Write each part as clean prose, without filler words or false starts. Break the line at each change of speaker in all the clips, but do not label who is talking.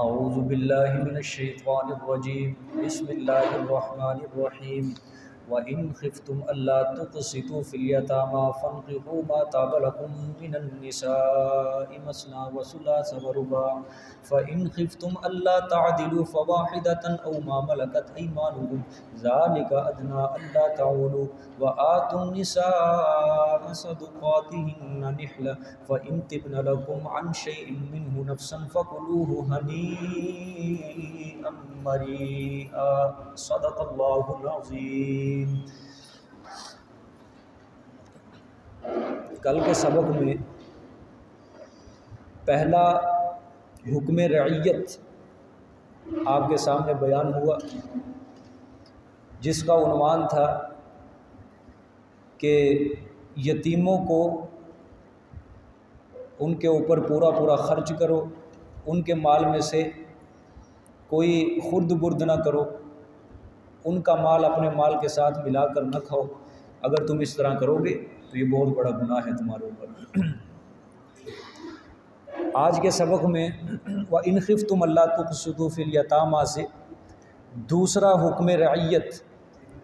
اعوذ باللہ من الشیطان الرجیم بسم اللہ الرحمن الرحیم وَإِنْ خِفْتُمْ أَلَّا تُقْسِطُوا فِي الْيَتَامَى فَانكِحُوا مَا طَابَ لَكُم مِّنَ النِّسَاءِ مَثْنَىٰ وَثُلَاثَ وَرُبَاعَ فَإِنْ خِفْتُمْ أَلَّا تَعْدِلُوا فَوَاحِدَةً أَوْ مَا مَلَكَتْ أَيْمَانُكُمْ ذَلِكَ أَدْنَىٰ أَلَّا تَعُولُوا وَآتُوا النِّسَاءَ صَدُقَاتِهِنَّ نِحْلَةً فَإِنْ طِبْنَ لَكُمْ عَنْ شَيْءٍ مِّنْهُ نَفْسًا فَكُلُوهُ هَنِيئًا مَرِيئًا صدق اللہ العظیم۔ کل کے سبق میں پہلا حکم رعیت آپ کے سامنے بیان ہوا، جس کا عنوان تھا کہ یتیموں کو ان کے اوپر پورا خرچ کرو، ان کے مال میں سے کوئی خرد برد نہ کرو، ان کا مال اپنے مال کے ساتھ ملا کر نہ کھاؤ۔ اگر تم اس طرح کرو گے تو یہ بہت بڑا گناہ ہے تمہارے اوپر۔ آج کے سبق میں وَإِنْ خِفْتُمْ أَلَّا تُقْسِطُوا فِي الْيَتَامَى سے دوسرا حکم رعیت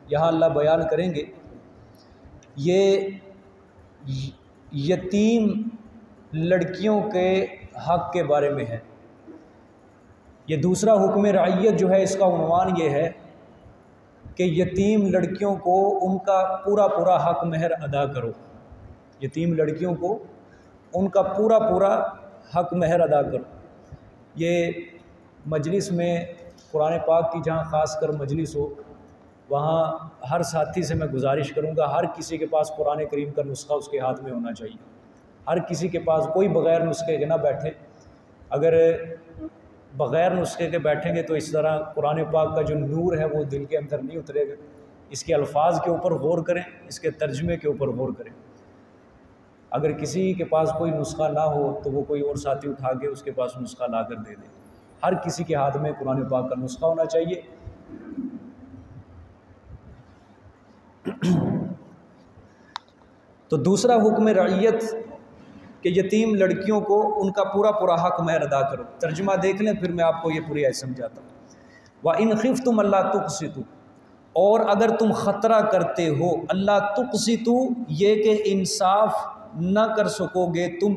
یہاں اللہ بیان کریں گے۔ یہ یتیم لڑکیوں کے حق کے بارے میں ہے۔ یہ دوسرا حکم رعیت جو ہے، اس کا عنوان یہ ہے کہ یتیم لڑکیوں کو ان کا پورا حق مہر ادا کرو۔ یتیم لڑکیوں کو ان کا پورا حق مہر ادا کرو۔ یہ مجلس میں قرآن پاک کی جہاں خاص کر مجلس ہو، وہاں ہر ساتھی سے میں گزارش کروں گا، ہر کسی کے پاس قرآن کریم کا نسخہ اس کے ہاتھ میں ہونا چاہیے۔ ہر کسی کے پاس، کوئی بغیر نسخے کے نہ بیٹھے۔ اگر بغیر نسخے کے بیٹھیں گے تو اس طرح قرآن پاک کا جو نور ہے وہ دل کے اندر نہیں اترے گا۔ اس کے الفاظ کے اوپر غور کریں، اس کے ترجمے کے اوپر غور کریں۔ اگر کسی کے پاس کوئی نسخہ نہ ہو تو وہ کوئی اور ساتھی اٹھا کے اس کے پاس نسخہ لا کر دے دے۔ ہر کسی کے ہاتھ میں قرآن پاک کا نسخہ ہونا چاہیے۔ تو دوسرا حکم رعیت کہ یتیم لڑکیوں کو ان کا پورا حق مہر ادا کرو۔ ترجمہ دیکھ لیں، پھر میں آپ کو یہ پوری آیت سمجھاتا ہوں۔ وَإِنْ خِفْتُمْ أَلَّا تُقْسِطُوا، اور اگر تم خطرہ کرتے ہو، اللہ تقسطوا، یہ کہ انصاف نہ کر سکو گے تم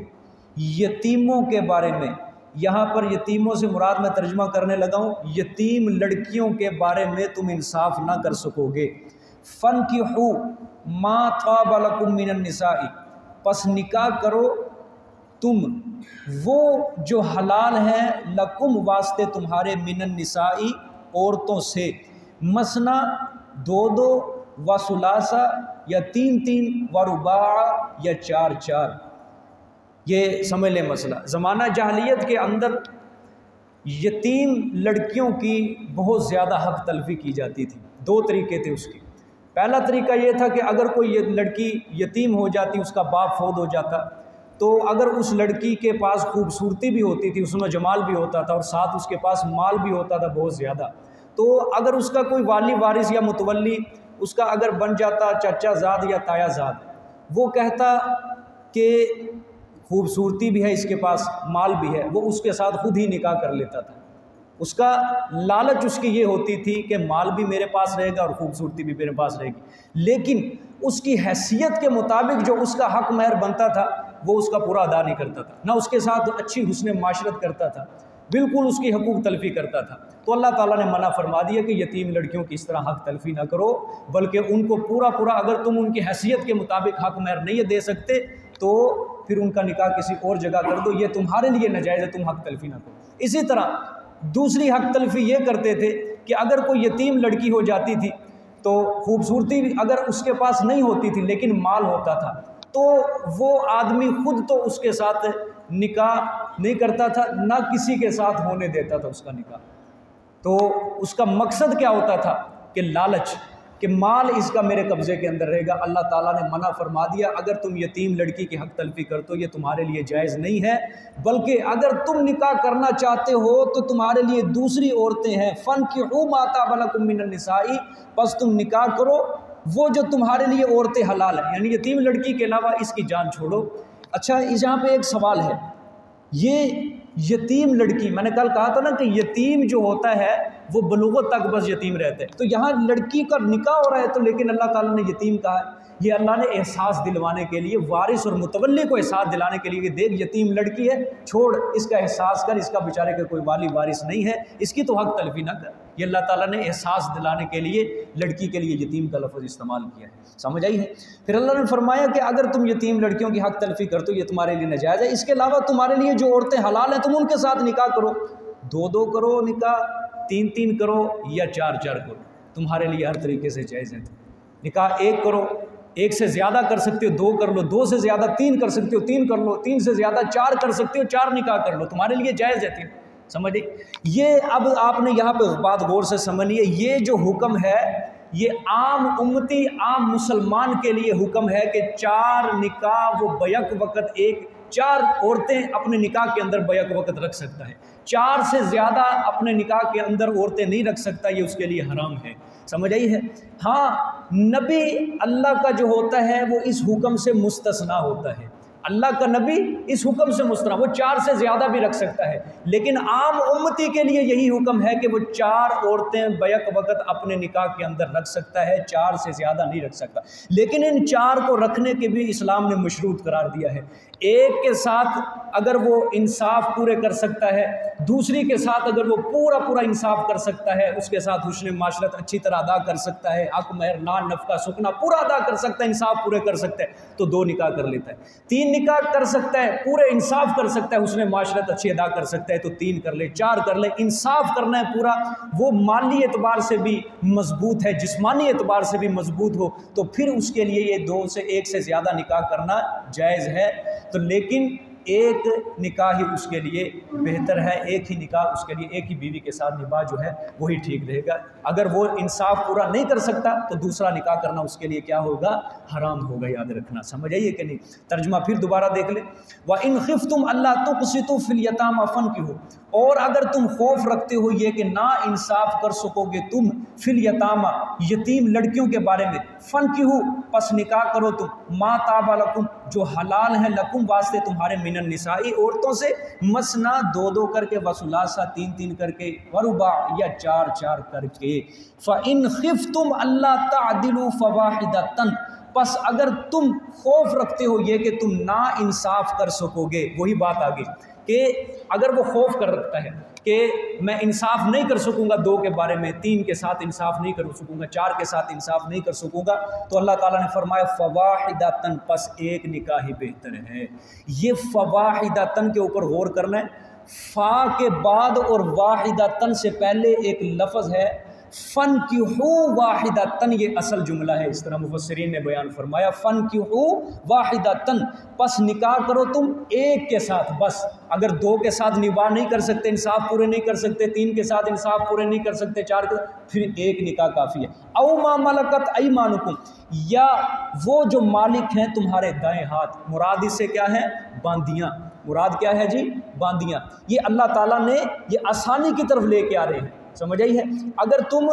یتیموں کے بارے میں۔ یہاں پر یتیموں سے مراد میں ترجمہ کرنے لگا ہوں، یتیم لڑکیوں کے بارے میں تم انصاف نہ کر سکو گے۔ فَانْكِحُوا مَا طَابَ لَكُم مِّنَ النِّسَاءِ، پس نکاح کرو تم وہ جو حلال ہیں، لکم واسطے تمہارے، من النساء عورتوں سے، مثنا دو وثلاثہ یا تین ورباع یا چار۔ یہ سمجھ لیں مسئلہ۔ زمانہ جاہلیت کے اندر یتیم لڑکیوں کی بہت زیادہ حق تلفی کی جاتی تھی۔ دو طریقے تھے اس کے۔ پہلا طریقہ یہ تھا کہ اگر کوئی لڑکی یتیم ہو جاتی، اس کا باپ فوت ہو جاتا، تو اگر اس لڑکی کے پاس خوبصورتی بھی ہوتی تھی، حسن و جمال بھی ہوتا تھا، اور ساتھ اس کے پاس مال بھی ہوتا تھا بہت زیادہ، تو اگر اس کا کوئی والی وارث یا متولی اس کا اگر بن جاتا، چچا زاد یا تایا زاد، وہ کہتا کہ خوبصورتی بھی ہے اس کے پاس، مال بھی ہے، وہ اس کے ساتھ خود ہی نکاح کر لیتا تھا۔ اس کا لالچ اس کی یہ ہوتی تھی کہ مال بھی میرے پاس رہے گا اور خوبصورتی بھی میرے پاس رہے گی، لیکن اس کی حیثیت کے مطابق جو اس کا حق مہر بنتا تھا وہ اس کا پورا ادا نہیں کرتا تھا، نہ اس کے ساتھ اچھی حسن معاشرت کرتا تھا، بالکل اس کی حقوق تلفی کرتا تھا۔ تو اللہ تعالیٰ نے منع فرما دیا کہ یتیم لڑکیوں کی اس طرح حق تلفی نہ کرو، بلکہ ان کو پورا اگر تم ان کی حیثیت کے مطابق حق مہر نہیں دے سکتے تو پھر ان کا نکاح کسی اور جگہ کر دو، یہ تمہارے لیے ناجائز ہے، تم حق تلفی نہ کرو۔ اسی طرح دوسری حق تلفی یہ کرتے تھے کہ اگر کوئی یتیم لڑکی ہو جاتی تھی تو خوبصورتی اگر اس کے پاس نہیں ہوتی تھی لیکن مال ہوتا تھا، تو وہ آدمی خود تو اس کے ساتھ نکاح نہیں کرتا تھا، نہ کسی کے ساتھ ہونے دیتا تھا اس کا نکاح۔ تو اس کا مقصد کیا ہوتا تھا کہ لالچ، کہ مال اس کا میرے قبضے کے اندر رہے گا۔ اللہ تعالیٰ نے منع فرما دیا، اگر تم یتیم لڑکی کی حق تلفی کرتے ہو یہ تمہارے لیے جائز نہیں ہے، بلکہ اگر تم نکاح کرنا چاہتے ہو تو تمہارے لیے دوسری عورتیں ہیں۔ فَانْكِحُوا مَا طَابَ لَكُم مِّنَ النِّسَاءِ، پس تم نکاح کرو وہ جو تمہارے لیے عورتیں حلال ہیں، یعنی یتیم لڑکی کے علاوہ اس کی جان چھوڑو۔ اچھا، یہاں پہ ایک سوال ہے، یہ یتیم لڑکی، میں نے کل کہا تھا نا کہ یتیم جو ہوتا ہے وہ بلوغت تک بس یتیم رہتا ہے، تو یہاں لڑکی کا نکاح ہو رہا ہے تو لیکن اللہ تعالیٰ نے یتیم کہا ہے۔ یہ اللہ نے احساس دلوانے کے لیے، وارث اور متولی کو احساس دلانے کے لیے کہ دیکھ یتیم لڑکی ہے، چھوڑ اس کا احساس کر، اس کا بیچارے کا کوئی والی وارث نہیں ہے، اس کی تو حق تلفی نہ کر۔ یہ اللہ تعالیٰ نے احساس دلانے کے لیے لڑکی کے لیے یتیم کا لفظ استعمال کیا ہے، سمجھ آئی ہے۔ پھر اللہ نے فرمایا کہ اگر تم یتیم لڑکیوں کی حق تلفی کرتے ہو یہ تمہارے لیے ناجائز ہے، اس کے علاوہ تمہارے لیے جو عورتیں حلال ہیں تم ان کے ساتھ نکاح کرو، 2 کرو نکاح، 3 کرو یا 4 کرو، تمہارے لیے ہر طریقے سے جائز ہے۔ نکاح 1 کرو، 1 سے زیادہ کر سکتے ہو 2 کر لو، 2 سے زیادہ 3 کر سکتے ہو 3 کر لو، 3 سے زیادہ 4 کر سکتے ہو 4 نکاح کر لو، تمہارے لیے جائز ہے 3، سمجھے۔ یہ اب آپ نے یہاں پہ بات غور سے سمجھنی ہے، یہ جو حکم ہے یہ عام امتی، عام مسلمان کے لیے حکم ہے کہ 4 نکاح وہ بیک وقت 4 عورتیں اپنے نکاح کے اندر بیک وقت رکھ سکتا ہے، 4 سے زیادہ اپنے نکاح کے اندر عورتیں نہیں رکھ سکتا، یہ اس کے لیے حرام ہے، سمجھ آئی ہے۔ ہاں نبی اللہ کا جو ہوتا ہے وہ اس حکم سے مستثنا ہوتا ہے، اللہ کا نبی اس حکم سے مستثنا، وہ 4 سے زیادہ بھی رکھ سکتا ہے، لیکن عام امتی کے لیے یہی حکم ہے کہ وہ 4 عورتیں بیک وقت اپنے نکاح کے اندر رکھ سکتا ہے، 4 سے زیادہ نہیں رکھ سکتا۔ لیکن ان 4 کو رکھنے کے بھی اسلام نے مشروط قرار دیا ہے، ایک کے ساتھ اگر وہ انصاف پورے کر سکتا ہے، دوسری کے ساتھ اگر وہ پورا انصاف کر سکتا ہے، اس کے ساتھ حسن معاشرت اچھی طرح ادا کر سکتا ہے، حق مہر نان نفقہ سکنا پورا ادا کر سکتا ہے، انصاف پورے کر سکتا ہے تو 2 نکاح کر لیتا ہے، 3 نکاح کر سکتا ہے، پورے انصاف کر سکتا ہے، حسن معاشرت اچھی ادا کر سکتا ہے تو 3 کر لے، 4 کر لے، انصاف کرنا ہے پورا، وہ مالی اعتبار سے بھی مضبوط ہے، جسمانی اعتبار سے بھی مضبوط ہو تو پھر اس کے لیے یہ 2 سے 1 سے زیادہ نکاح کرنا جائز ہے، تو لیکن ایک نکاح ہی اس کے لیے بہتر ہے، ایک ہی نکاح اس کے لیے، ایک ہی بیوی کے ساتھ نباہ جو ہے وہی ٹھیک رہے گا۔ اگر وہ انصاف پورا نہیں کر سکتا تو دوسرا نکاح کرنا اس کے لیے کیا ہوگا؟ حرام ہوگا، یاد رکھنا، سمجھ آئیے کہ نہیں۔ ترجمہ پھر دوبارہ دیکھ لیں، وَإِنْ خِفْتُمْ أَلَّا تُقْسِطُوا فِي الْيَتَامَىٰ فَانكِحُوا، اور اگر تم خوف رکھتے ہو یہ کہ نا انصاف کر سکو گے تم فی الیتامہ یتیم لڑکیوں کے بارے میں، فانکحوا پس نکاح کرو تم، ما طاب لکم جو حلال ہے، لکم واسطے تمہارے من النساء عورتوں سے، مثنا 2 کر کے، وثلاثہ 3 کر کے، ورباع یا 4 کر کے، فإن خفتم الا تعدلوا فواحدۃ پس اگر تم خوف رکھتے ہو یہ کہ تم نا انصاف کر سکو گے، وہی بات آگے کہ اگر وہ خوف کر رکھتا ہے کہ میں انصاف نہیں کر سکوں گا 2 کے بارے میں، 3 کے ساتھ انصاف نہیں کر سکوں گا، 4 کے ساتھ انصاف نہیں کر سکوں گا، تو اللہ تعالیٰ نے فرمایا فواحدۃ پس ایک نکاح ہی بہتر ہے۔ یہ فواحدۃ کے اوپر غور کرنا ہے، فا کے بعد اور واحدۃ سے پہلے ایک لفظ ہے فَانْكِحُوا وَاحِدَةً، یہ اصل جملہ ہے، اس طرح مفسرین نے بیان فرمایا، فَانْكِحُوا وَاحِدَةً پس نکاح کرو تم ایک کے ساتھ، بس اگر 2 کے ساتھ نباہ نہیں کر سکتے، انصاف پورے نہیں کر سکتے، 3 کے ساتھ انصاف پورے نہیں کر سکتے، 4 کے ساتھ، پھر ایک نکاح کافی ہے۔ او ما ملکت ایمانکم، یا وہ جو مالک ہیں تمہارے دائیں ہاتھ، مراد اس سے کیا ہے؟ باندیاں، مراد کیا ہے جی؟ باندیاں۔ یہ اللہ تعالیٰ نے یہ آسانی کی طرف لے کے آ رہے ہیں، سمجھ آئی ہے۔ اگر تم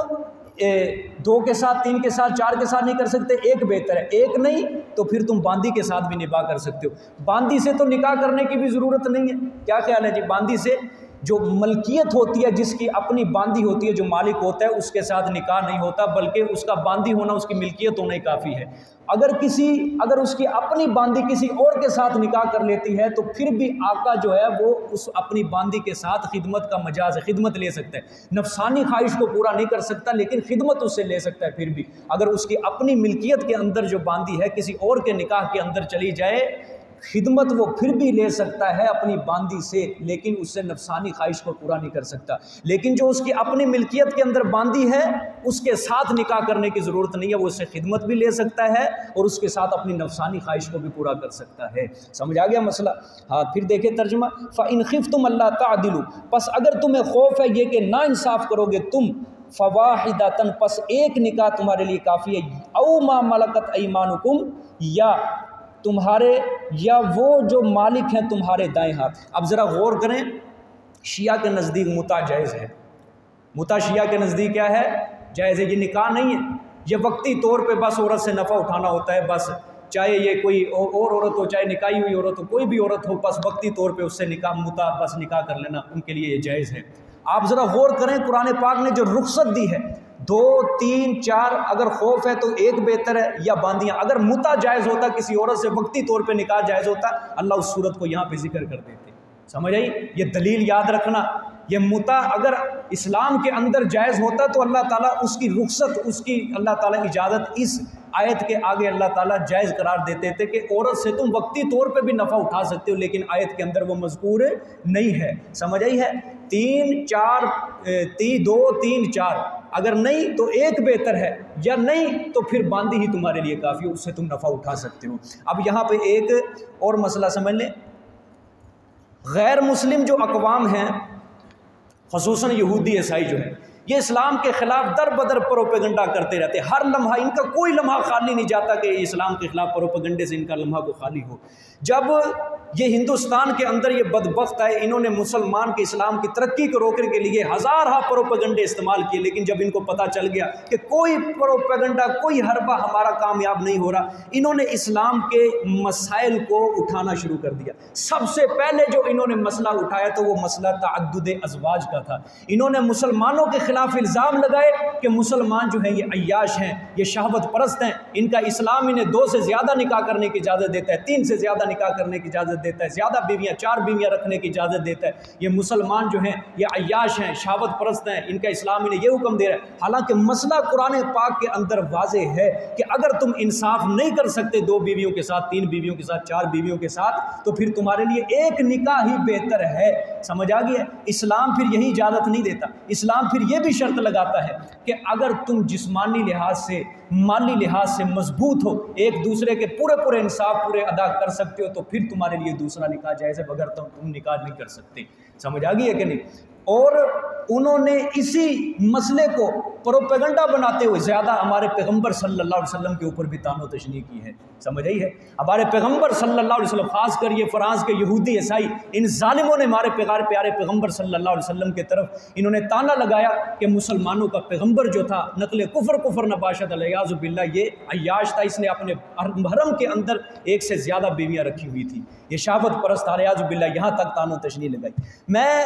2 کے ساتھ، 3 کے ساتھ، 4 کے ساتھ نہیں کر سکتے، ایک بہتر ہے، ایک نہیں تو پھر تم باندی کے ساتھ بھی نکاح کر سکتے ہو۔ باندی سے تو نکاح کرنے کی بھی ضرورت نہیں ہے، کیا خیال ہے جی؟ باندی سے جو ملکیت ہوتی ہے، جس کی اپنی باندی ہوتی ہے، جو مالک ہوتا ہے، اس کے ساتھ نکاح نہیں ہوتا، بلکہ اس کا باندی ہونا، اس کی ملکیت ہونا ہی کافی ہے۔ اگر اس کی اپنی باندی کسی اور کے ساتھ نکاح کر لیتی ہے تو پھر بھی آقا جو ہے وہ اس اپنی باندی کے ساتھ خدمت کا مجاز ہے، خدمت لے سکتا ہے، نفسانی خواہش کو پورا نہیں کر سکتا لیکن خدمت اس سے لے سکتا ہے۔ پھر بھی اگر اس کی اپنی ملکیت کے اندر جو باندی ہے کسی اور کے نکاح کے اندر چلی جائے، خدمت وہ پھر بھی لے سکتا ہے اپنی باندی سے، لیکن اس سے نفسانی خواہش کو پورا نہیں کر سکتا۔ لیکن جو اس کی اپنی ملکیت کے اندر باندی ہے، اس کے ساتھ نکاح کرنے کی ضرورت نہیں ہے، وہ اس سے خدمت بھی لے سکتا ہے اور اس کے ساتھ اپنی نفسانی خواہش کو بھی پورا کر سکتا ہے۔ سمجھ آ گیا مسئلہ؟ ہاں پھر دیکھیں ترجمہ، فَإِنْ خِفْتُمْ أَلَّا تَعْدِلُوا پس اگر تمہیں خوف ہے یہ کہ نا انصاف کرو گے تم، فواحدۃ پس ایک نکاح تمہارے لیے کافی ہے، او ما ملکت ایمانکم یا وہ جو مالک ہیں تمہارے دائیں ہاتھ۔ اب ذرا غور کریں، شیعہ کے نزدیک متع جائز ہے، متع شیعہ کے نزدیک کیا ہے؟ جائز ہے، یہ نکاح نہیں ہے، یہ وقتی طور پہ بس عورت سے نفع اٹھانا ہوتا ہے، بس چاہے یہ کوئی اور عورت ہو، چاہے نکاحی ہوئی عورت ہو، کوئی بھی عورت ہو، بس وقتی طور پہ اس سے نکاح کر لینا ان کے لیے یہ جائز ہے۔ آپ ذرا غور کریں، قرآن پاک نے جو رخصت دی ہے 2 3 4، اگر خوف ہے تو ایک بہتر ہے یا باندیاں۔ اگر متع جائز ہوتا، کسی عورت سے وقتی طور پہ نکاح جائز ہوتا، اللہ اس صورت کو یہاں پہ ذکر کر دیتے۔ سمجھ آئی؟ یہ دلیل یاد رکھنا، یہ متع اگر اسلام کے اندر جائز ہوتا تو اللہ تعالیٰ اس کی رخصت، اس کی اللہ تعالیٰ اجازت اس آیت کے آگے اللہ تعالیٰ جائز قرار دیتے تھے کہ عورت سے تم وقتی طور پہ بھی نفع اٹھا سکتے ہو، لیکن آیت کے اندر وہ مذکور نہیں ہے۔ سمجھ آئی ہے؟ 3 4 2 3 4، اگر نہیں تو ایک بہتر ہے، یا نہیں تو پھر باندھی ہی تمہارے لیے کافی ہے، اس سے تم نفع اٹھا سکتے ہو۔ اب یہاں پہ ایک اور مسئلہ سمجھ لیں، غیر مسلم جو اقوام ہیں، خصوصاً یہودی عیسائی جو ہے، یہ اسلام کے خلاف در بدر پروپیگنڈا کرتے رہتے ہیں۔ ہر لمحہ ان کا کوئی لمحہ خالی نہیں جاتا کہ اسلام کے خلاف پروپیگنڈے سے ان کا لمحہ کو خالی ہو۔ جب یہ ہندوستان کے اندر یہ بدبخت آئے، انہوں نے مسلمان کے اسلام کی ترقی کو روکنے کے لیے ہزارہ پروپیگنڈے استعمال کیے، لیکن جب ان کو پتہ چل گیا کہ کوئی پروپیگنڈا، کوئی حربہ ہمارا کامیاب نہیں ہو رہا، انہوں نے اسلام کے مسائل کو اٹھانا شروع کر دیا۔ سب سے پہلے جو انہوں نے مسئلہ اٹھایا تو وہ مسئلہ تعدد ازواج کا تھا۔ انہوں نے مسلمانوں کے خلاف الزام لگائے کہ مسلمان جو ہیں یہ عیاش ہیں، یہ شہوت پرست ہیں، ان کا اسلام انہیں 2 سے زیادہ نکاح کرنے کی اجازت دیتا ہے، 3 سے زیادہ نکاح کرنے کی اجازت دیتا ہے، زیادہ بیویاں 4 بیویاں رکھنے کی اجازت دیتا ہے۔ یہ مسلمان جو ہیں یہ عیاش ہیں، شہوت پرست ہیں، ان کا اسلام انہیں یہ حکم دے رہا ہے۔ حالانکہ مسئلہ قرآن پاک کے اندر واضح ہے کہ اگر تم انصاف نہیں کر سکتے 2 بیویوں کے ساتھ، 3 بیویوں کے ساتھ، 4 بیویوں کے ساتھ، تو پھر تمہارے لیے ایک نکاح ہی بہتر ہے۔ سمجھ آ گیا؟ اسلام پھر یہی اجازت نہیں دیتا، اسلام پھر یہ بھی شرط لگاتا ہے کہ اگر تم جسمانی لحاظ سے، مالی لحاظ سے مضبوط ہو، ایک دوسرے کے پورے انصاف پورے ادا کر سکتے ہو، تو پھر تمہارے لیے دوسرا نکاح جائز ہے، بغیر تم نکاح نہیں کر سکتے۔ سمجھ آ گئی ہے کہ نہیں؟ اور انہوں نے اسی مسئلے کو پروپیگنڈا بناتے ہوئے زیادہ ہمارے پیغمبر صلی اللہ علیہ وسلم کے اوپر بھی تان و تشنیع کی ہے۔ سمجھ آئی ہے؟ ہمارے پیغمبر صلی اللہ علیہ وسلم، خاص کر یہ فرانس کے یہودی عیسائی، ان ظالموں نے ہمارے پیارے پیغمبر صلی اللہ علیہ وسلم کی طرف انہوں نے تانا لگایا کہ مسلمانوں کا پیغمبر جو تھا نقل کفر نباشت الیاذ باللہ، یہ عیاش تھا، اس نے اپنے حرم کے اندر 1 سے زیادہ بیویاں رکھی ہوئی تھی، یہ شہوت پرست الیاذ باللہ، یہاں تک تان و تشنیع لگائی۔ میں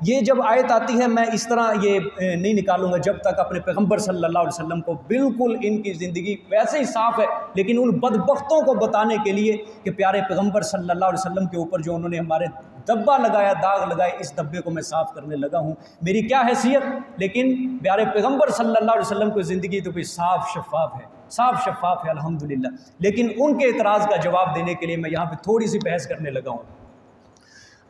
یہ جب آیت آتی ہے میں اس طرح یہ نہیں نکالوں گا جب تک اپنے پیغمبر صلی اللہ علیہ وسلم کو بالکل ان کی زندگی ویسے ہی صاف ہے، لیکن ان بدبختوں کو بتانے کے لیے کہ پیارے پیغمبر صلی اللہ علیہ وسلم کے اوپر جو انہوں نے ہمارے دبا لگایا، داغ لگائے، اس دبے کو میں صاف کرنے لگا ہوں۔ میری کیا حیثیت، لیکن پیارے پیغمبر صلی اللہ علیہ وسلم کی زندگی تو بھی صاف شفاف ہے الحمدللہ۔ لیکن ان کے اعتراض کا جواب دینے کے لیے میں یہاں پہ تھوڑی سی بحث کرنے لگا ہوں۔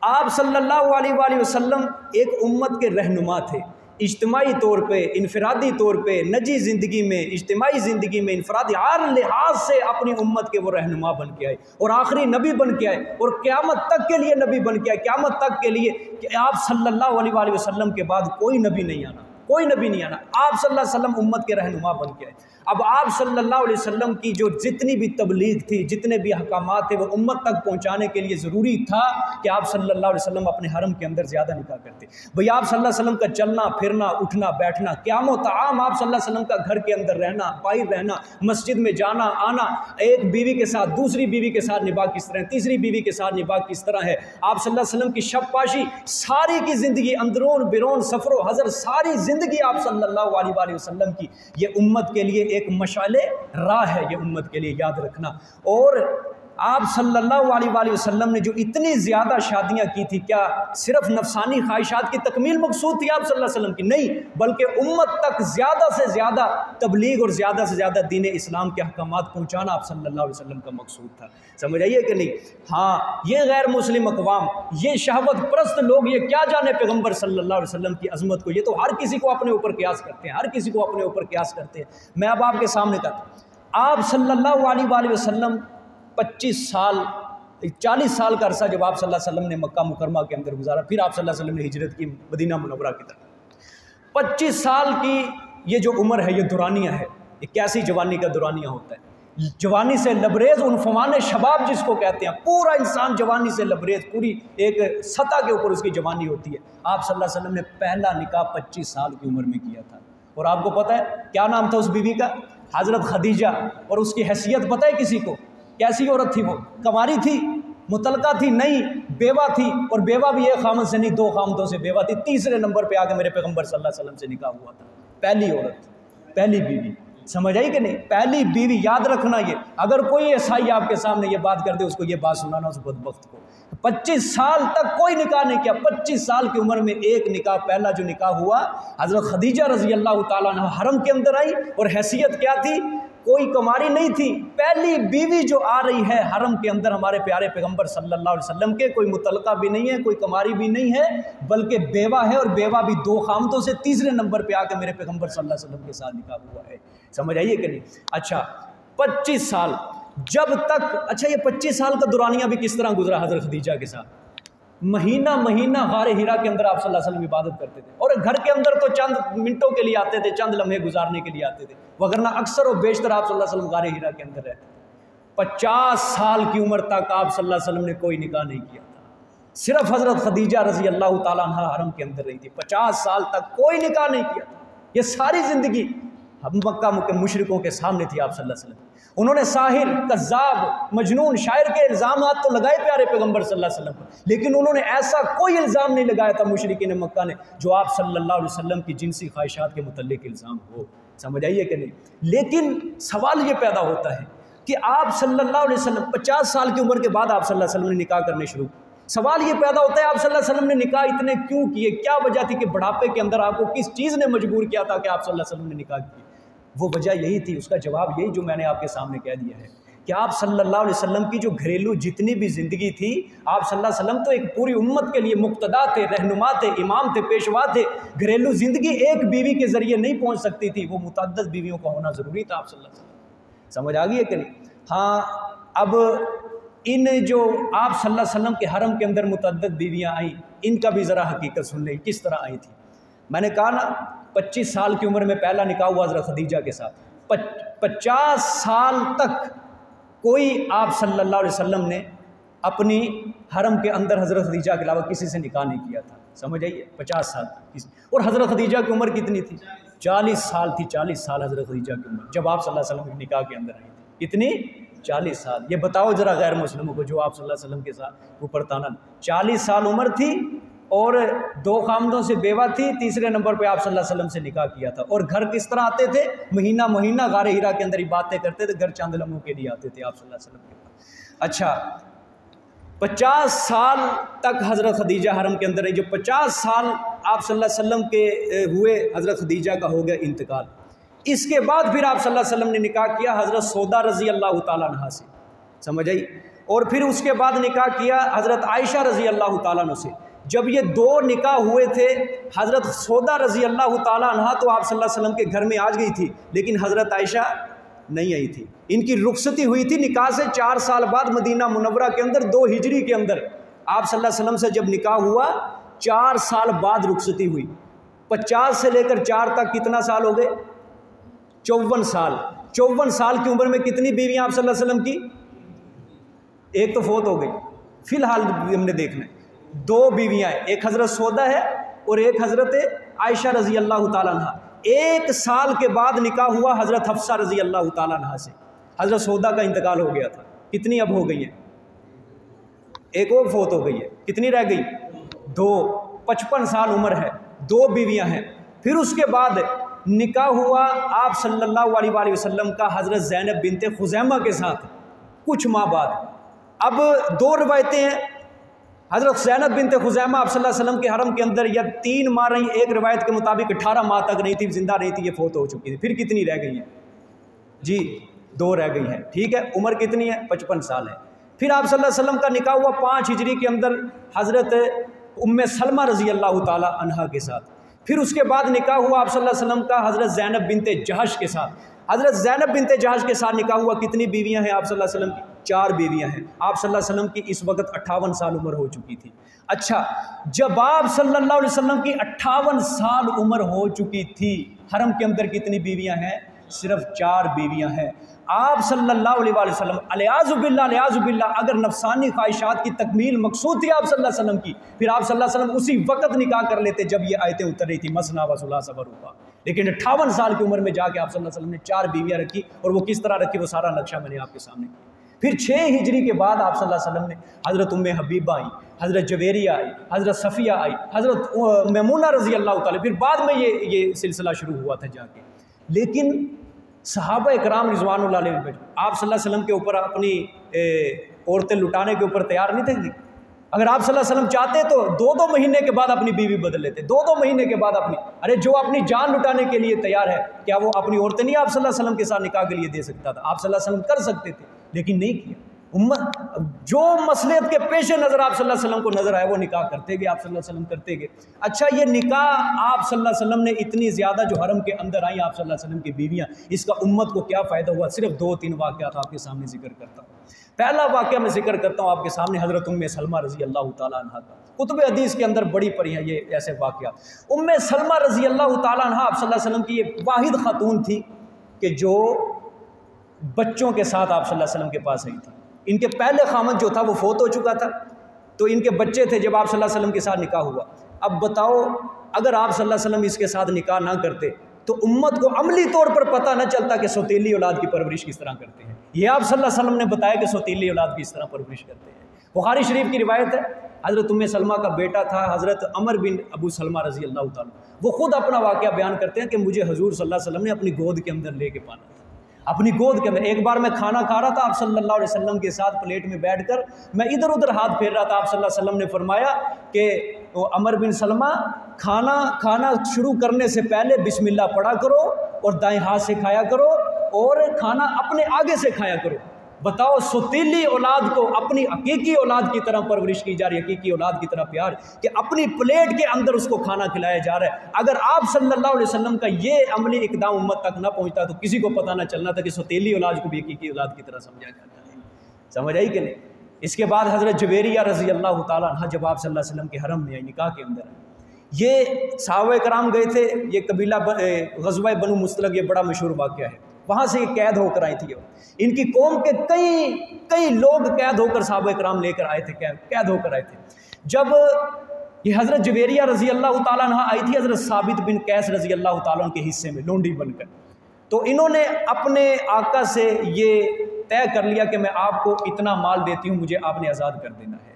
آپ صلی اللہ علیہ وآلہ وسلم ایک امت کے رہنما تھے، اجتماعی طور پہ، انفرادی طور پہ، نجی زندگی میں، اجتماعی زندگی میں، انفرادی ہر لحاظ سے اپنی امت کے وہ رہنما بن کے آئے اور آخری نبی بن کے آئے، اور قیامت تک کے لیے نبی بن کے آئے، قیامت تک کے لیے کہ آپ صلی اللہ علیہ وآلہ وسلم کے بعد کوئی نبی نہیں آنا، آپ صلی اللہ علیہ وسلم امت کے رہنما بن کے آئے۔ اب آپ صلی اللہ علیہ وسلم کی جو جتنی بھی تبلیغ تھی، جتنے بھی احکامات تھے، وہ امت تک پہنچانے کے لیے ضروری تھا کہ آپ صلی اللہ علیہ وسلم اپنے حرم کے اندر زیادہ نکاح کرتے۔ بھئی آپ صلی اللہ علیہ وسلم کا چلنا پھرنا، اٹھنا بیٹھنا، قیام و طعام، آپ صلی اللہ علیہ وسلم کا گھر کے اندر رہنا، باہر رہنا، مسجد میں جانا آنا، ایک بیوی کے ساتھ دوسری بیوی کے ساتھ نباہ کس طرح ہے، تیسری بیوی کے ساتھ نباہ کس طرح ہے، آپ صلی اللہ علیہ وسلم کی شب پاشی، ساری کی زندگی، اندرون بیرون، سفر و حضر، ساری زندگی آپ صلی اللہ علیہ وآلہ وسلم کی یہ امت کے لیے ایک مشعل راہ ہے، یہ امت کے لیے یاد رکھنا۔ اور آپ صلی اللہ علیہ وآلہ وسلم نے جو اتنی زیادہ شادیاں کی تھی، کیا صرف نفسانی خواہشات کی تکمیل مقصود تھی آپ صلی اللہ علیہ وسلم کی؟ نہیں، بلکہ امت تک زیادہ سے زیادہ تبلیغ اور زیادہ سے زیادہ دین اسلام کے احکامات پہنچانا آپ صلی اللہ علیہ وسلم کا مقصود تھا۔ سمجھ آئیے کہ نہیں؟ ہاں، یہ غیر مسلم اقوام، یہ شہوت پرست لوگ، یہ کیا جانے پیغمبر صلی اللہ علیہ وسلم کی عظمت کو، یہ تو ہر کسی کو اپنے اوپر قیاس کرتے ہیں، ہر کسی کو اپنے اوپر قیاس کرتے ہیں۔ میں اب آپ کے سامنے کہتا ہوں، آپ صلی اللہ علیہ وآلہ وسلم 25 سال 40 سال کا عرصہ جب آپ صلی اللہ علیہ وسلم نے مکہ مکرمہ کے اندر گزارا، پھر آپ صلی اللہ علیہ وسلم نے ہجرت کی مدینہ منورہ کی طرف۔ 25 سال کی یہ جو عمر ہے، یہ دورانیہ ہے، یہ کیسی جوانی کا دورانیہ ہوتا ہے، جوانی سے لبریز، عنفوان شباب جس کو کہتے ہیں، پورا انسان جوانی سے لبریز، پوری ایک سطح کے اوپر اس کی جوانی ہوتی ہے۔ آپ صلی اللہ علیہ وسلم نے پہلا نکاح 25 سال کی عمر میں کیا تھا، اور آپ کو پتہ ہے کیا نام تھا اس بیوی کا؟ حضرت خدیجہ۔ اور اس کی حیثیت پتہ ہے کسی کو؟ کیسی عورت تھی وہ؟ کنواری تھی، مطلقہ تھی؟ نہیں، بیوہ تھی، اور بیوہ بھی ایک خامد سے نہیں 2 خامدوں سے بیوہ تھی، تیسرے نمبر پہ آ کے میرے پیغمبر صلی اللہ علیہ وسلم سے نکاح ہوا تھا، پہلی عورت، پہلی بیوی، سمجھ آئی کہ نہیں؟ پہلی بیوی، یاد رکھنا یہ، اگر کوئی عیسائی آپ کے سامنے یہ بات کر دے اس کو یہ بات سنانا اس بدبخت کو، 25 سال تک کوئی نکاح نہیں کیا، 25 سال کی عمر میں ایک نکاح، پہلا جو نکاح ہوا حضرت خدیجہ رضی اللہ تعالیٰ عنہ حرم کے اندر آئی، اور حیثیت کیا تھی؟ کوئی کماری نہیں تھی، پہلی بیوی جو آ رہی ہے حرم کے اندر ہمارے پیارے پیغمبر صلی اللہ علیہ وسلم کے، کوئی مطلقہ بھی نہیں ہے، کوئی کماری بھی نہیں ہے، بلکہ بیوہ ہے، اور بیوہ بھی 2 خامدوں سے، تیسرے نمبر پہ آ کے میرے پیغمبر صلی اللہ علیہ وسلم کے ساتھ نکاح ہوا ہے، سمجھ آئیے کہ نہیں؟ اچھا 25 سال جب تک، اچھا یہ 25 سال کا دورانیہ بھی کس طرح گزرا حضرت خدیجہ کے ساتھ؟ مہینہ مہینہ غار ہرا کے اندر آپ صلی اللہ علیہ وسلم عبادت کرتے تھے، اور گھر کے اندر تو چند منٹوں کے لیے آتے تھے، چند لمحے گزارنے کے لیے آتے تھے، وگرنہ اکثر و بیشتر آپ صلی اللہ علیہ وسلم غار ہرا کے اندر رہتے تھے۔ 50 سال کی عمر تک آپ صلی اللہ علیہ وسلم نے کوئی نکاح نہیں کیا تھا، صرف حضرت خدیجہ رضی اللہ تعالیٰ عنہ حرم کے اندر رہی تھی، 50 سال تک کوئی نکاح نہیں کیا تھا۔ یہ ساری زندگی مکہ کے مشرکوں کے سامنے تھی آپ صلی اللہ علیہ وسلم، انہوں نے ساحر، کذاب، مجنون، شاعر کے الزامات تو لگائے پیارے پیغمبر صلی اللہ علیہ وسلم پر، لیکن انہوں نے ایسا کوئی الزام نہیں لگایا تھا مشرکین مکہ نے جو آپ صلی اللہ علیہ وسلم کی جنسی خواہشات کے متعلق الزام ہو، سمجھ آئیے کہ نہیں؟ لیکن سوال یہ پیدا ہوتا ہے کہ آپ صلی اللہ علیہ وسلم 50 سال کی عمر کے بعد آپ صلی اللہ علیہ وسلم نے نکاح کرنے شروع، سوال یہ پیدا ہوتا ہے آپ صلی اللہ علیہ وسلم نے نکاح اتنے کیوں کیے؟ کیا وجہ تھی کہ بڑھاپے کے اندر آپ کو کس چیز نے مجبور کیا تھا کہ آپ صلی اللہ علیہ وسلم نے نکاح کیا؟ وہ وجہ یہی تھی، اس کا جواب یہی جو میں نے آپ کے سامنے کہہ دیا ہے کہ آپ صلی اللہ علیہ وسلم کی جو گھریلو جتنی بھی زندگی تھی، آپ صلی اللہ علیہ وسلم تو ایک پوری امت کے لیے مقتدا تھے، رہنما تھے، امام تھے، پیشوا تھے، گھریلو زندگی ایک بیوی کے ذریعے نہیں پہنچ سکتی تھی، وہ متعدد بیویوں کا ہونا ضروری تھا آپ صلی اللہ علیہ وسلم، سمجھ آ گئی ہے کہ نہیں؟ ہاں اب ان جو آپ صلی اللہ علیہ وسلم کے حرم کے اندر متعدد بیویاں آئیں، ان کا بھی ذرا حقیقت سن لیں کس طرح آئی تھی۔ میں نے کہا نا 25 سال کی عمر میں پہلا نکاح ہوا حضرت خدیجہ کے ساتھ، 50 سال تک کوئی آپ صلی اللہ علیہ وسلم نے اپنی حرم کے اندر حضرت خدیجہ کے علاوہ کسی سے نکاح نہیں کیا تھا، سمجھ آئیے؟ 50 سال تک، اور حضرت خدیجہ کی عمر کتنی تھی؟ 40 سال تھی، 40 سال حضرت خدیجہ کی عمر جب آپ صلی اللہ علیہ وسلم کے نکاح کے اندر آئی تھی، کتنی؟ 40 سال۔ یہ بتاؤ ذرا غیر مسلموں کو جو آپ صلی اللہ علیہ وسلم کے ساتھ اوپر تانا، 40 سال عمر تھی اور 2 خامدوں سے بیوہ تھی، تیسرے نمبر پہ آپ صلی اللہ علیہ وسلم سے نکاح کیا تھا، اور گھر کس طرح آتے تھے؟ مہینہ مہینہ غار ہرا کے اندر عبادتیں کرتے تھے، گھر چند لمحوں کے لیے آتے تھے آپ صلی اللہ علیہ وسلم کے پاس۔ اچھا 50 سال تک حضرت خدیجہ حرم کے اندر رہی، جو 50 سال آپ صلی اللہ علیہ وسلم کے ہوئے حضرت خدیجہ کا ہو گیا انتقال، اس کے بعد پھر آپ صلی اللہ علیہ وسلم نے نکاح کیا حضرت سودا رضی اللہ تعالیٰ عنہ سے، سمجھ آئی؟ اور پھر اس کے بعد نکاح کیا حضرت عائشہ رضی اللہ تعالیٰ عنہ سے۔ جب یہ 2 نکاح ہوئے تھے، حضرت سودا رضی اللہ تعالیٰ عنہ تو آپ صلی اللہ علیہ وسلم کے گھر میں آ گئی تھی، لیکن حضرت عائشہ نہیں آئی تھی، ان کی رخصتی ہوئی تھی نکاح سے 4 سال بعد مدینہ منورہ کے اندر 2 ہجری کے اندر، آپ صلی اللہ علیہ وسلم سے جب نکاح ہوا 4 سال بعد رخصتی ہوئی، 50 سے لے کر 4 تک کتنا سال ہو گئے؟ 54 سال۔ 54 سال کی عمر میں کتنی بیویاں آپ صلی اللہ علیہ وسلم کی؟ ایک تو فوت ہو گئی، فی الحال ہم نے دیکھنا ہے 2 بیویاں ہیں، ایک حضرت سودا ہے اور ایک حضرت عائشہ رضی اللہ تعالیٰ عنہ۔ 1 سال کے بعد نکاح ہوا حضرت حفصہ رضی اللہ تعالیٰ عنہ سے، حضرت سودا کا انتقال ہو گیا تھا، کتنی اب ہو گئی ہیں؟ ایک اور فوت ہو گئی ہے، کتنی رہ گئی؟ 2۔ 55 سال عمر ہے، 2 بیویاں ہیں۔ پھر اس کے بعد نکاح ہوا آپ صلی اللہ علیہ وآلہ وسلم کا حضرت زینب بنت خزیمہ کے ساتھ کچھ ماہ بعد۔ اب 2 روایتیں ہیں، حضرت زینب بنت خزیمہ آپ صلی اللہ علیہ وسلم کے حرم کے اندر یا 3 ماہ رہی، ایک روایت کے مطابق 18 ماہ تک نہیں تھی، زندہ نہیں تھی، یہ فوت ہو چکی تھی۔ پھر کتنی رہ گئی ہیں؟ جی 2 رہ گئی ہیں، ٹھیک ہے۔ عمر کتنی ہے؟ 55 سال ہے۔ پھر آپ صلی اللہ علیہ وسلم کا نکاح ہوا 5 ہجری کے اندر حضرت ام سلمہ رضی اللہ تعالی عنہا کے ساتھ۔ پھر اس کے بعد نکاح ہوا آپ صلی اللہ علیہ وسلم کا حضرت زینب بنت جہش کے ساتھ۔ حضرت زینب بنت جہش کے ساتھ نکاح ہوا، کتنی بیویاں ہیں آپ صلی اللہ علیہ وسلم کی؟ 4 بیویاں ہیں۔ آپ صلی اللہ علیہ وسلم کی اس وقت 58 سال عمر ہو چکی تھی۔ اچھا، جب آپ صلی اللہ علیہ وسلم کی 58 سال عمر ہو چکی تھی، حرم کے اندر کتنی بیویاں ہیں؟ صرف 4 بیویاں ہیں۔ آپ صلی اللہ علیہ وآلہ وسلم الیاذ باللہ اگر نفسانی خواہشات کی تکمیل مقصود تھی آپ صلی اللہ علیہ وسلم کی، پھر آپ صلی اللہ علیہ وسلم اسی وقت نکاح کر لیتے جب یہ آیتیں اتر رہی تھی مثنیٰ و ثلاث و رباع۔ لیکن 58 سال کی عمر میں جا کے آپ صلی اللہ علیہ وسلم نے 4 بیویاں رکھی، اور وہ کس طرح رکھی وہ سارا نقشہ میں نے آپ کے سامنے کیا۔ پھر 6 ہجری کے بعد آپ صلی اللہ علیہ وسلم نے حضرت ام حبیبہ آئی، حضرت جویریہ آئی، حضرت صفیہ آئی، حضرت میمونہ رضی اللہ تعالی، پھر بعد میں یہ سلسلہ شروع ہوا تھا جا کے۔ لیکن صحابہ اکرام رضوان اللہ علیہ آپ صلی اللہ علیہ وسلم کے اوپر اپنی عورتیں لٹانے کے اوپر تیار نہیں تھے۔ اگر آپ صلی اللہ علیہ وسلم چاہتے تو 2 مہینے کے بعد اپنی بیوی بدل لیتے، 2 مہینے کے بعد اپنی جو اپنی جان لٹانے کے لیے تیار ہے، کیا وہ اپنی عورتیں نہیں آپ صلی اللہ علیہ وسلم کے ساتھ نکاح کے لیے دے سکتا تھا؟ آپ صلی اللہ علیہ وسلم کر سکتے تھے لیکن نہیں کیا۔ جو مصلحت کے پیش نظر آپ صلی اللہ علیہ وسلم کو نظر آئے وہ نکاح کرتے گئے، آپ صلی اللہ علیہ وسلم کرتے گئے۔ اچھا، یہ نکاح آپ صلی اللہ علیہ وسلم نے اتنی زیادہ جو حرم کے اندر آئیں آپ صلی اللہ علیہ وسلم کی بیویاں، اس کا امت کو کیا فائدہ ہوا؟ صرف 2-3 واقعات آپ کے سامنے ذکر کرتا ہوں۔ پہلا واقعہ میں ذکر کرتا ہوں آپ کے سامنے حضرت ام سلمہ رضی اللہ تعالیٰ عنہ کا۔ کتب حدیث کے اندر بڑی پڑی ہیں یہ ایسے واقعات۔ ام سلمہ رضی اللہ تعالیٰ عنہ آپ صلی اللہ علیہ وسلم کی یہ واحد خاتون تھی کہ جو بچوں کے ساتھ آپ صلی اللہ علیہ وسلم کے پاس آئی تھی۔ ان کے پہلے خامد جو تھا وہ فوت ہو چکا تھا، تو ان کے بچے تھے جب آپ صلی اللہ علیہ وسلم کے ساتھ نکاح ہوا۔ اب بتاؤ، اگر آپ صلی اللہ علیہ وسلم اس کے ساتھ نکاح نہ کرتے تو امت کو عملی طور پر پتہ نہ چلتا کہ سوتیلی اولاد کی پرورش کس طرح کرتے ہیں۔ یہ آپ صلی اللہ علیہ وسلم نے بتایا کہ سوتیلی اولاد کی اس طرح پرورش کرتے ہیں۔ بخاری شریف کی روایت ہے، حضرت ام سلمہ کا بیٹا تھا حضرت عمر بن ابو سلمہ رضی اللہ تعالیٰ، وہ خود اپنا واقعہ بیان کرتے ہیں کہ مجھے حضور صلی اللہ علیہ وسلم نے اپنی گود کے اندر لے کے پالا تھا، اپنی گود کے اندر۔ ایک بار میں کھانا کھا رہا تھا آپ صلی اللہ علیہ وسلم کے ساتھ پلیٹ میں بیٹھ کر، میں ادھر ادھر ہاتھ پھیر رہا تھا، آپ صلی اللہ علیہ وسلم نے فرمایا کہ عمر بن سلمہ کھانا شروع کرنے سے پہلے بسم اللہ پڑھا کرو اور دائیں ہاتھ سے کھایا کرو اور کھانا اپنے آگے سے کھایا کرو۔ بتاؤ، سوتیلی اولاد کو اپنی حقیقی اولاد کی طرح پرورش کی جا رہی ہے، حقیقی اولاد کی طرح پیار، کہ اپنی پلیٹ کے اندر اس کو کھانا کھلایا جا رہا ہے۔ اگر آپ صلی اللہ علیہ وسلم کا یہ عملی اقدام امت تک نہ پہنچتا تو کسی کو پتہ نہ چلنا تھا کہ سوتیلی اولاد کو بھی حقیقی اولاد کی طرح سمجھا جاتا ہے۔ سمجھ آئی کہ نہیں؟ اس کے بعد حضرت جویریہ رضی اللہ تعالیٰ عنہ جب آپ صلی اللہ علیہ وسلم کے حرم میں آئی، نکاح کے اندر آئی، یہ صحابہ کرام گئے تھے، یہ قبیلہ غزوہ بنو مستلق، یہ بڑا مشہور واقعہ ہے، وہاں سے یہ قید ہو کر آئی تھی۔ ان کی قوم کے کئی لوگ قید ہو کر صحابہ کرام لے کر آئے تھے، قید ہو کر آئے تھے۔ جب یہ حضرت جویریہ رضی اللہ تعالیٰ عنہ آئی تھی حضرت ثابت بن قیس رضی اللہ تعالیٰ عنہ کے حصے میں لونڈی بن کر، تو انہوں نے اپنے آقا سے یہ طے کر لیا کہ میں آپ کو اتنا مال دیتی ہوں، مجھے آپ نے آزاد کر دینا ہے۔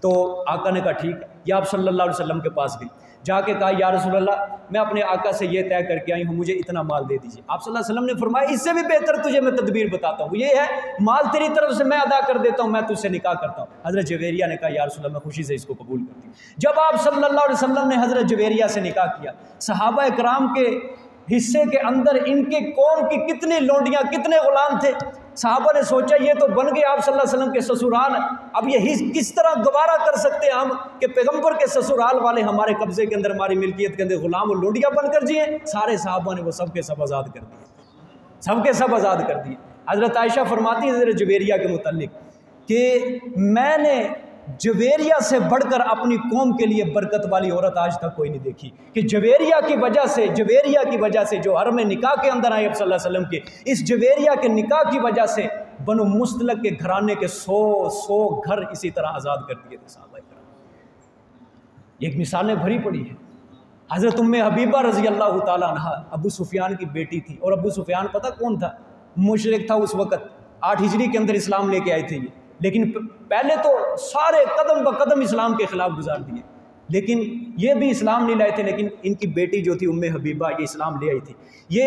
تو آقا نے کہا ٹھیک ہے، یہ آپ صلی اللہ علیہ وسلم کے پاس گئی، جا کے کہا یا رسول اللہ میں اپنے آقا سے یہ طے کر کے آئی ہوں، مجھے اتنا مال دے دیجیے۔ آپ صلی اللہ علیہ وسلم نے فرمایا اس سے بھی بہتر تجھے میں تدبیر بتاتا ہوں، یہ ہے مال تیری طرف سے میں ادا کر دیتا ہوں، میں تجھ سے نکاح کرتا ہوں۔ حضرت جویریہ نے کہا یا رسول اللہ میں خوشی سے اس کو قبول کرتی ہوں۔ جب آپ صلی اللہ علیہ وسلم نے حضرت جویریہ سے نکاح کیا، صحابہ اکرام کے حصے کے اندر ان کی قوم کی کتنی لونڈیاں، کتنے غلام تھے۔ صحابہ نے سوچا یہ تو بن گئے آپ صلی اللہ علیہ وسلم کے سسرال، اب یہ کس طرح گوارا کر سکتے ہم کہ پیغمبر کے سسرال والے ہمارے قبضے کے اندر، ہماری ملکیت کے اندر غلام اور لونڈیاں بن کر جیے۔ سارے صحابہ نے وہ سب کے سب آزاد کر دیے، سب کے سب آزاد کر دیے۔ حضرت عائشہ فرماتی ہے حضرت جویریہ کے متعلق کہ میں نے جویریہ سے بڑھ کر اپنی قوم کے لیے برکت والی عورت آج تک کوئی نہیں دیکھی، کہ جویریہ کی وجہ سے جو حرم نکاح کے اندر آئے صلی اللہ علیہ وسلم کے، اس جویریہ کے نکاح کی وجہ سے بنو مستلق کے گھرانے کے 100 گھر اسی طرح آزاد کر دیے تھے صحابہ کرام۔ یہ ایک مثالیں بھری پڑی ہے۔ حضرت ام حبیبہ رضی اللہ تعالیٰ عنہ ابو سفیان کی بیٹی تھی، اور ابو سفیان پتہ کون تھا؟ مشرک تھا اس وقت، 8 ہجری کے اندر اسلام لے کے آئے تھے یہ، لیکن پہلے تو سارے قدم بقدم اسلام کے خلاف گزار دیے، لیکن یہ بھی اسلام نہیں لائے تھے، لیکن ان کی بیٹی جو تھی ام حبیبہ یہ اسلام لے آئی تھی۔ یہ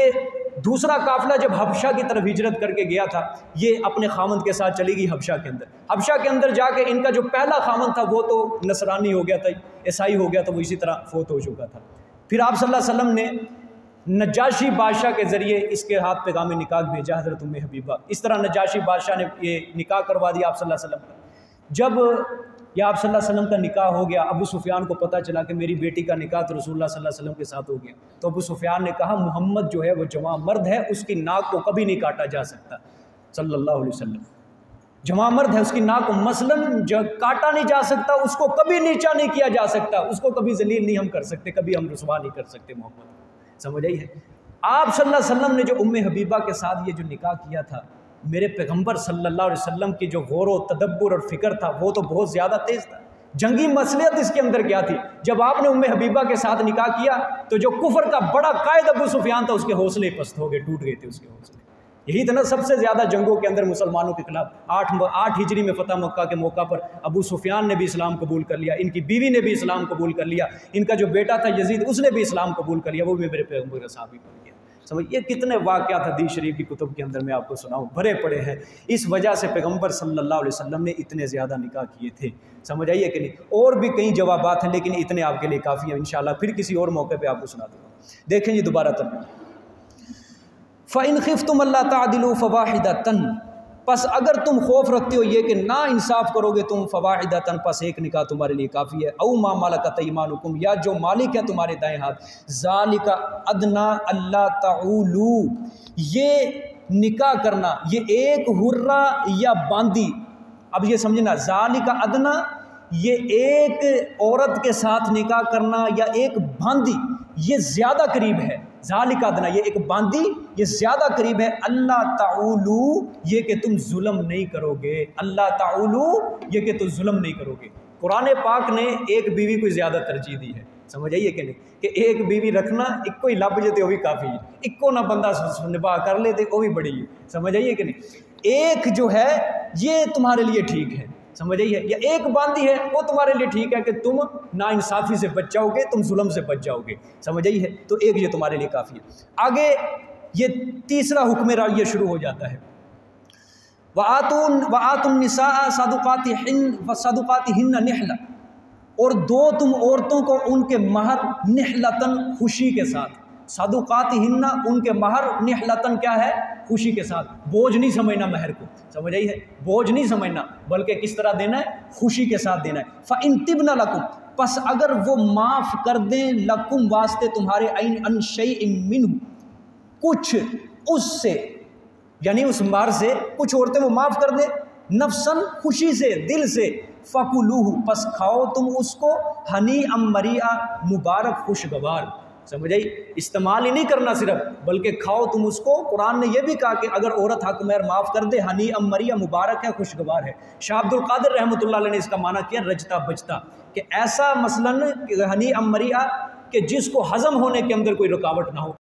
دوسرا قافلہ جب حبشہ کی طرف ہجرت کر کے گیا تھا، یہ اپنے خامند کے ساتھ چلی گئی حبشہ کے اندر۔ حبشہ کے اندر جا کے ان کا جو پہلا خامند تھا وہ تو نصرانی ہو گیا تھا، عیسائی ہو گیا تھا، وہ اسی طرح فوت ہو چکا تھا۔ پھر آپ صلی اللہ علیہ وسلم نے نجاشی بادشاہ کے ذریعے اس کے ہاتھ پیغام نکاح بھیجا حضرت ام حبیبہ، اس طرح نجاشی بادشاہ نے یہ نکاح کروا دیا آپ صلی اللہ علیہ وسلم کا۔ جب یہ آپ صلی اللہ علیہ وسلم کا نکاح ہو گیا، ابو سفیان کو پتہ چلا کہ میری بیٹی کا نکاح تو رسول اللہ صلی اللہ علیہ وسلم کے ساتھ ہو گیا، تو ابو سفیان نے کہا محمد جو ہے وہ جوان مرد ہے، اس کی ناک کو کبھی نہیں کاٹا جا سکتا، صلی اللہ علیہ وسلم جوان مرد ہے، اس کی ناک کو مثلاً کاٹا نہیں جا سکتا، اس کو کبھی نیچا نہیں کیا جا سکتا، اس کو کبھی ذلیل نہیں ہم کر سکتے، کبھی ہم رسوا نہیں کر سکتے محمد۔ سمجھ آئی ہے؟ آپ صلی اللہ علیہ وسلم نے جو ام حبیبہ کے ساتھ یہ جو نکاح کیا تھا، میرے پیغمبر صلی اللہ علیہ وسلم کی جو غور و تدبر اور فکر تھا وہ تو بہت زیادہ تیز تھا، جنگی مصلحت اس کے اندر کیا تھی۔ جب آپ نے ام حبیبہ کے ساتھ نکاح کیا تو جو کفر کا بڑا قائد ابو سفیان تھا، اس کے حوصلے پست ہو گئے، ٹوٹ گئے تھے اس کے حوصلے۔ یہی تھا نا سب سے زیادہ جنگوں کے اندر مسلمانوں کے خلاف. 8 ہجری میں فتح مکہ کے موقع پر ابو سفیان نے بھی اسلام قبول کر لیا, ان کی بیوی نے بھی اسلام قبول کر لیا, ان کا جو بیٹا تھا یزید اس نے بھی اسلام قبول کر لیا, وہ بھی میرے پیغمبر کا صحابی بن گیا. سمجھ, یہ کتنے واقعات حدیث شریف کی کتب کے اندر میں آپ کو سناؤں, بھرے پڑے ہیں. اس وجہ سے پیغمبر صلی اللہ علیہ وسلم نے اتنے زیادہ نکاح کیے تھے. سمجھ آئیے کہ نہیں؟ اور بھی کئی جوابات ہیں لیکن اتنے آپ کے لیے کافی ہیں. انشاءاللہ پھر کسی اور موقع پہ آپ کو سنا دوں گا. دیکھیں جی دوبارہ ترجمہ. فَإِنْ خِفْتُمْ أَلَّا تَعْدِلُوا فَوَاحِدَةً, پس اگر تم خوف رکھتے ہو یہ کہ نا انصاف کرو گے تم, فواحدتاً, پس ایک نکاح تمہارے لیے کافی ہے. او ما ملکت ایمانکم, یا جو مالک ہے تمہارے دائیں ہاتھ. ذالک ادنا اللہ تعولوا, یہ نکاح کرنا, یہ ایک حرہ یا باندی. اب یہ سمجھنا, ذالک ادنا, یہ ایک عورت کے ساتھ نکاح کرنا یا ایک باندی, یہ زیادہ قریب ہے. ذالک ادنا, یہ ایک باندی, یہ زیادہ قریب ہے. اللہ تعولو, یہ کہ تم ظلم نہیں کرو گے. اللہ تعولو, یہ کہ تم ظلم نہیں کرو گے. قرآن پاک نے ایک بیوی کو زیادہ ترجیح دی ہے. سمجھ آئیے کہ نہیں, کہ ایک بیوی رکھنا, ایک کو ہی لب جاتے وہ بھی کافی ہے, ایک کو نہ بندہ نباہ کر لیتے وہ بھی بڑی ہے. سمجھ آئیے کہ نہیں, ایک جو ہے یہ تمہارے لیے ٹھیک ہے. سمجھ آئیے, یا ایک باندھی ہے وہ تمہارے لیے ٹھیک ہے کہ تم ناانصافی سے بچ جاؤ گے, تم ظلم سے بچ جاؤ گے. سمجھ آئیے, تو ایک یہ تمہارے لیے کافی ہے. آگے یہ تیسرا حکم یہ شروع ہو جاتا ہے. وَآتُوا النِّسَاءَ صَدُقَاتِهِنَّ نِحْلَةً, اور دو تم عورتوں کو ان کے مہر نحلتاً, خوشی کے ساتھ. صدقاتہن, ان کے مہر, نحلتاً کیا ہے, خوشی کے ساتھ. بوجھ نہیں سمجھنا مہر کو, سمجھ آئی ہے, بوجھ نہیں سمجھنا, بلکہ کس طرح دینا ہے, خوشی کے ساتھ دینا ہے. فَإِن تِبْنَ لَكُمْ, پس اگر وہ معاف کر دیں, لکم, واسطے تمہارے, عن شیء منہ, کچھ اس سے, یعنی اس مہر سے کچھ عورتیں وہ معاف کر دیں, نفساً, خوشی سے, دل سے, فَكُلُوهُ, پس کھاؤ تم اس کو, ہنیئا مریئا, مبارک خوشگوار. سمجھ آئی, استعمال ہی نہیں کرنا صرف, بلکہ کھاؤ تم اس کو. قرآن نے یہ بھی کہا کہ اگر عورت حق مہر معاف کر دے, ہنیئا مریئا, مبارک ہے, خوشگوار ہے. شاہ عبد القادر رحمۃ اللہ علیہ نے اس کا معنی کیا رجتا بجتا, کہ ایسا مثلاً ہنیئا مریئا کہ جس کو ہضم ہونے کے اندر کوئی رکاوٹ نہ ہو.